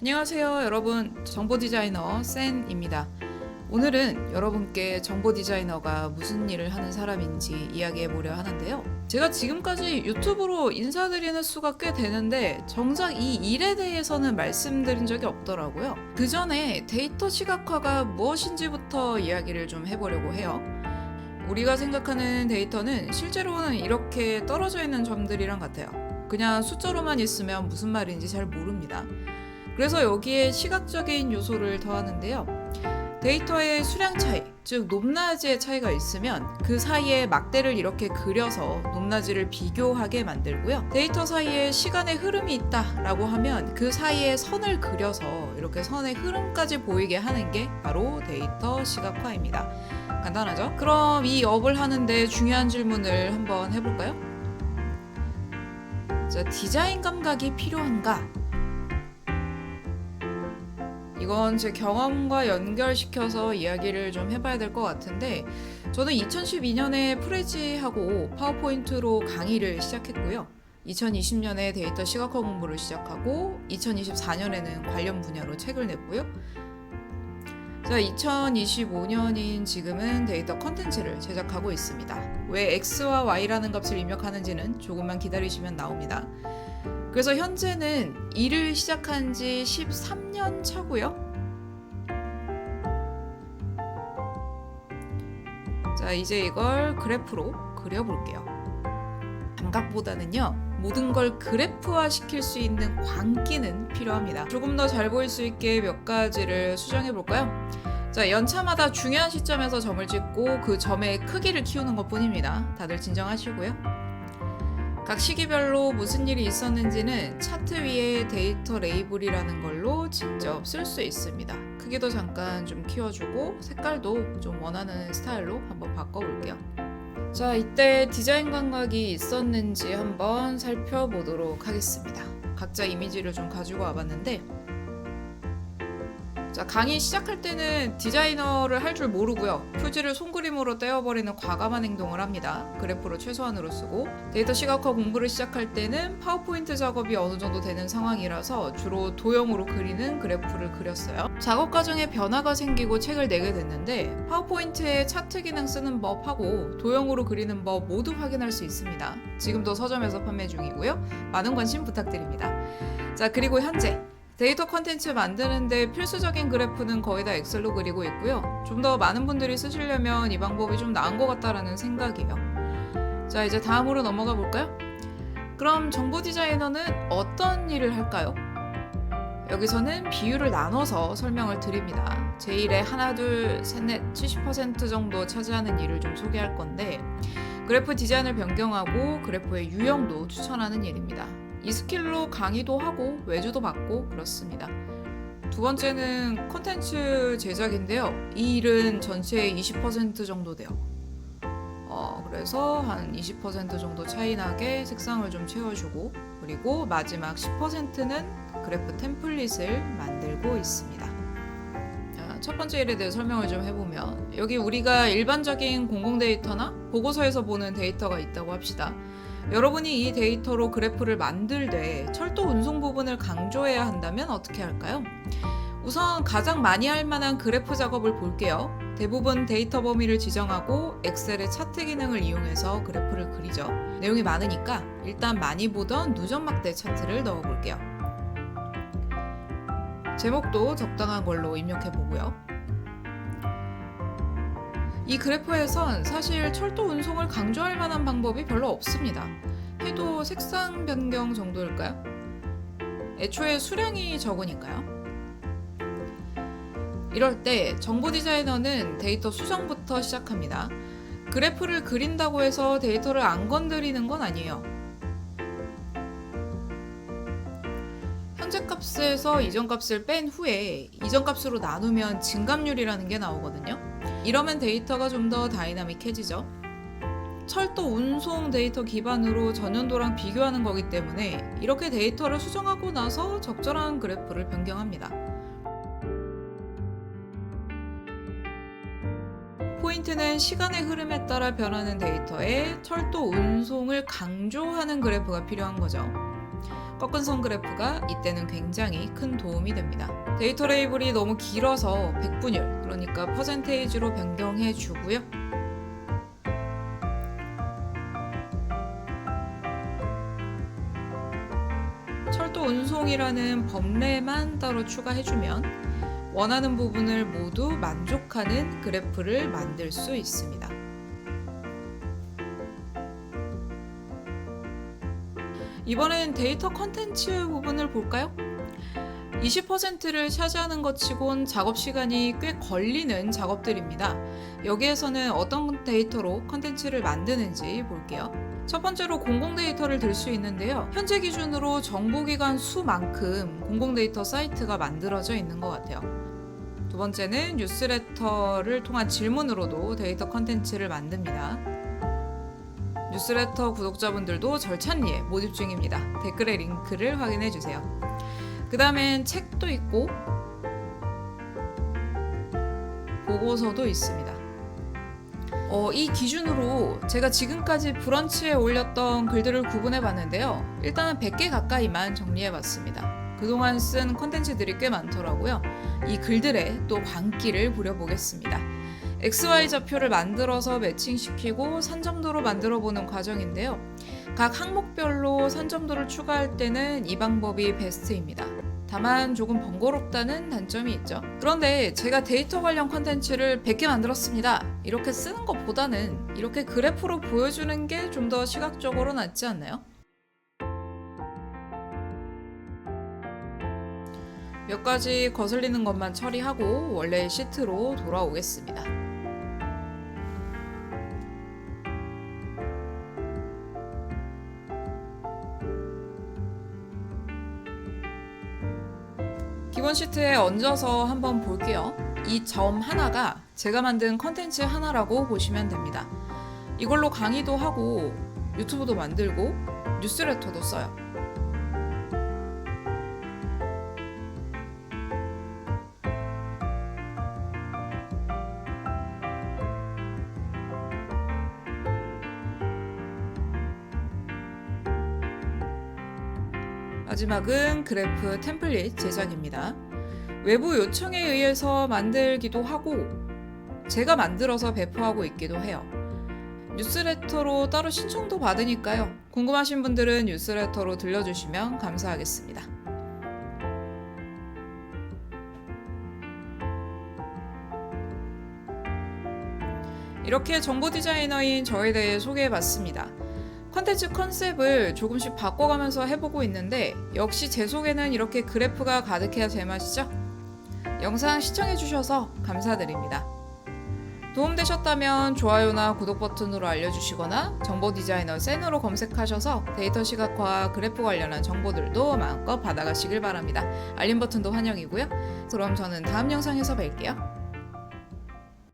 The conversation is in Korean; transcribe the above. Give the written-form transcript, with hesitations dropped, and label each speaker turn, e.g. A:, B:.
A: 안녕하세요 여러분, 정보 디자이너 센입니다. 오늘은 여러분께 정보 디자이너가 무슨 일을 하는 사람인지 이야기해 보려 하는데요. 제가 지금까지 유튜브로 인사드리는 수가 꽤 되는데 정작 이 일에 대해서는 말씀드린 적이 없더라고요. 그 전에 데이터 시각화가 무엇인지부터 이야기를 좀 해보려고 해요. 우리가 생각하는 데이터는 실제로는 이렇게 떨어져 있는 점들이랑 같아요. 그냥 숫자로만 있으면 무슨 말인지 잘 모릅니다. 그래서 여기에 시각적인 요소를 더하는데요. 데이터의 수량 차이, 즉 높낮이의 차이가 있으면 그 사이에 막대를 이렇게 그려서 높낮이를 비교하게 만들고요. 데이터 사이에 시간의 흐름이 있다라고 하면 그 사이에 선을 그려서 이렇게 선의 흐름까지 보이게 하는 게 바로 데이터 시각화입니다. 간단하죠? 그럼 이 업을 하는데 중요한 질문을 한번 해볼까요? 자, 디자인 감각이 필요한가? 이건 제 경험과 연결시켜서 이야기를 좀 해봐야 될 것 같은데, 저는 2012년에 프레지하고 파워포인트로 강의를 시작했고요. 2020년에 데이터 시각화 공부를 시작하고 2024년에는 관련 분야로 책을 냈고요. 자, 2025년인 지금은 데이터 컨텐츠를 제작하고 있습니다. 왜 X와 Y라는 값을 입력하는지는 조금만 기다리시면 나옵니다. 그래서 현재는 일을 시작한 지 13년 차고요. 자, 이제 이걸 그래프로 그려볼게요. 감각보다는요, 모든 걸 그래프화 시킬 수 있는 광기는 필요합니다. 조금 더 잘 보일 수 있게 몇 가지를 수정해 볼까요? 자, 연차마다 중요한 시점에서 점을 찍고 그 점의 크기를 키우는 것 뿐입니다. 다들 진정하시고요. 각 시기별로 무슨 일이 있었는지는 차트 위에 데이터 레이블이라는 걸로 직접 쓸 수 있습니다. 크기도 잠깐 좀 키워주고 색깔도 좀 원하는 스타일로 한번 바꿔볼게요. 자, 이때 디자인 감각이 있었는지 한번 살펴보도록 하겠습니다. 각자 이미지를 좀 가지고 와봤는데, 자, 강의 시작할 때는 디자이너를 할 줄 모르고요. 표지를 손그림으로 떼어버리는 과감한 행동을 합니다. 그래프로 최소한으로 쓰고, 데이터 시각화 공부를 시작할 때는 파워포인트 작업이 어느 정도 되는 상황이라서 주로 도형으로 그리는 그래프를 그렸어요. 작업 과정에 변화가 생기고 책을 내게 됐는데, 파워포인트에 차트 기능 쓰는 법하고 도형으로 그리는 법 모두 확인할 수 있습니다. 지금도 서점에서 판매 중이고요. 많은 관심 부탁드립니다. 자, 그리고 현재 데이터 컨텐츠 만드는데 필수적인 그래프는 거의 다 엑셀로 그리고 있고요. 좀 더 많은 분들이 쓰시려면 이 방법이 좀 나은 것 같다라는 생각이에요. 자, 이제 다음으로 넘어가 볼까요? 그럼 정보 디자이너는 어떤 일을 할까요? 여기서는 비율을 나눠서 설명을 드립니다. 제 일의 하나, 둘, 셋, 넷, 70% 정도 차지하는 일을 좀 소개할 건데, 그래프 디자인을 변경하고 그래프의 유형도 추천하는 일입니다. 이 스킬로 강의도 하고 외주도 받고 그렇습니다. 두 번째는 콘텐츠 제작인데요. 이 일은 전체의 20% 정도 돼요. 그래서 한 20% 정도 차이 나게 색상을 좀 채워주고, 그리고 마지막 10%는 그래프 템플릿을 만들고 있습니다. 자, 첫 번째 일에 대해 설명을 좀 해보면, 여기 우리가 일반적인 공공 데이터나 보고서에서 보는 데이터가 있다고 합시다. 여러분이 이 데이터로 그래프를 만들되 철도 운송 부분을 강조해야 한다면 어떻게 할까요? 우선 가장 많이 할 만한 그래프 작업을 볼게요. 대부분 데이터 범위를 지정하고 엑셀의 차트 기능을 이용해서 그래프를 그리죠. 내용이 많으니까 일단 많이 보던 누적 막대 차트를 넣어 볼게요. 제목도 적당한 걸로 입력해 보고요. 이 그래프에선 사실 철도 운송을 강조할 만한 방법이 별로 없습니다. 해도 색상 변경 정도일까요? 애초에 수량이 적으니까요. 이럴 때 정보 디자이너는 데이터 수정부터 시작합니다. 그래프를 그린다고 해서 데이터를 안 건드리는 건 아니에요. 현재 값에서 이전 값을 뺀 후에 이전 값으로 나누면 증감률이라는 게 나오거든요. 이러면 데이터가 좀 더 다이나믹해지죠. 철도 운송 데이터 기반으로 전년도랑 비교하는 거기 때문에 이렇게 데이터를 수정하고 나서 적절한 그래프를 변경합니다. 포인트는 시간의 흐름에 따라 변하는 데이터에 철도 운송을 강조하는 그래프가 필요한 거죠. 꺾은 선 그래프가 이때는 굉장히 큰 도움이 됩니다. 데이터 레이블이 너무 길어서 백분율, 그러니까 퍼센테이지로 변경해 주고요. 철도 운송이라는 법례만 따로 추가해주면 원하는 부분을 모두 만족하는 그래프를 만들 수 있습니다. 이번엔 데이터 컨텐츠 부분을 볼까요? 20%를 차지하는 것 치곤 작업 시간이 꽤 걸리는 작업들입니다. 여기에서는 어떤 데이터로 컨텐츠를 만드는지 볼게요. 첫 번째로 공공 데이터를 들 수 있는데요. 현재 기준으로 정보기관 수만큼 공공 데이터 사이트가 만들어져 있는 것 같아요. 두 번째는 뉴스레터를 통한 질문으로도 데이터 컨텐츠를 만듭니다. 뉴스레터 구독자분들도 절찬리에 모집 중입니다. 댓글에 링크를 확인해 주세요. 그 다음엔 책도 있고 보고서도 있습니다. 이 기준으로 제가 지금까지 브런치에 올렸던 글들을 구분해 봤는데요. 일단은 100개 가까이만 정리해 봤습니다. 그동안 쓴 컨텐츠들이 꽤 많더라고요. 이 글들에 또 광기를 부려보겠습니다. XY 좌표를 만들어서 매칭시키고 산점도로 만들어 보는 과정인데요. 각 항목별로 산점도를 추가할 때는 이 방법이 베스트입니다. 다만 조금 번거롭다는 단점이 있죠. 그런데 제가 데이터 관련 컨텐츠를 100개 만들었습니다. 이렇게 쓰는 것보다는 이렇게 그래프로 보여주는 게 좀 더 시각적으로 낫지 않나요? 몇 가지 거슬리는 것만 처리하고 원래 시트로 돌아오겠습니다. 기본 시트에 얹어서 한번 볼게요. 이 점 하나가 제가 만든 컨텐츠 하나라고 보시면 됩니다. 이걸로 강의도 하고 유튜브도 만들고 뉴스레터도 써요. 마지막은 그래프 템플릿 제작입니다. 외부 요청에 의해서 만들기도 하고 제가 만들어서 배포하고 있기도 해요. 뉴스레터로 따로 신청도 받으니까요. 궁금하신 분들은 뉴스레터로 들려주시면 감사하겠습니다. 이렇게 정보 디자이너인 저에 대해 소개해봤습니다. 컨텐츠 컨셉을 조금씩 바꿔가면서 해보고 있는데 역시 제 속에는 이렇게 그래프가 가득해야 제맛이죠? 영상 시청해주셔서 감사드립니다. 도움되셨다면 좋아요나 구독 버튼으로 알려주시거나 정보 디자이너 센으로 검색하셔서 데이터 시각화와 그래프 관련한 정보들도 마음껏 받아가시길 바랍니다. 알림 버튼도 환영이고요. 그럼 저는 다음 영상에서 뵐게요.